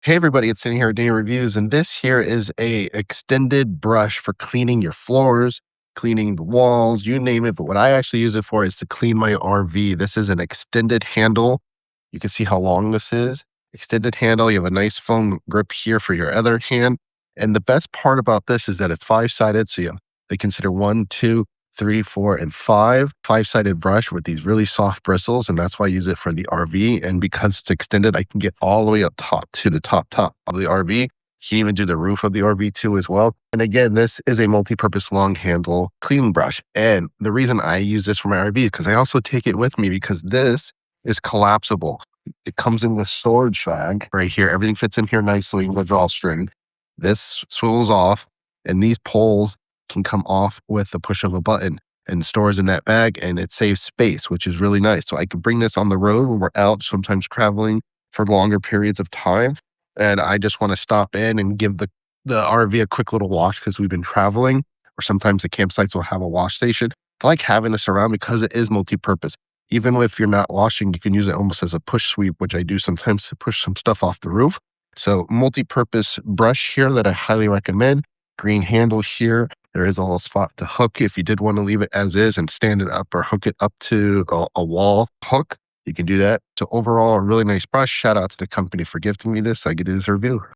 Hey everybody, it's in here doing reviews, and this here is a extended brush for cleaning your floors, cleaning the walls, you name it. But what I actually use it for is to clean my RV. This is an extended handle. You can see how long this is. Extended handle. You have a nice foam grip here for your other hand. And the best part about this is that it's five-sided. So they consider 1, 2, 3, 4, and 5. Five-sided brush with these really soft bristles, and that's why I use it for the RV. And because it's extended, I can get all the way up top to the top of the RV. You can even do the roof of the RV too as well. And again, this is a multi-purpose long handle cleaning brush. And the reason I use this for my RV is because I also take it with me because this is collapsible. It comes in the storage bag right here. Everything fits in here nicely with a drawstring. This swivels off, and these poles can come off with the push of a button and stores in that bag, and it saves space, which is really nice. So I can bring this on the road when we're out, sometimes traveling for longer periods of time. And I just want to stop in and give the RV a quick little wash because we've been traveling, or sometimes the campsites will have a wash station. I like having this around because it is multi-purpose. Even if you're not washing, you can use it almost as a push sweep, which I do sometimes to push some stuff off the roof. So multi-purpose brush here that I highly recommend. Green handle here. There is a little spot to hook if you did want to leave it as is and stand it up or hook it up to a wall hook. You can do that. So overall, a really nice brush. Shout out to the company for gifting me this. I get this review.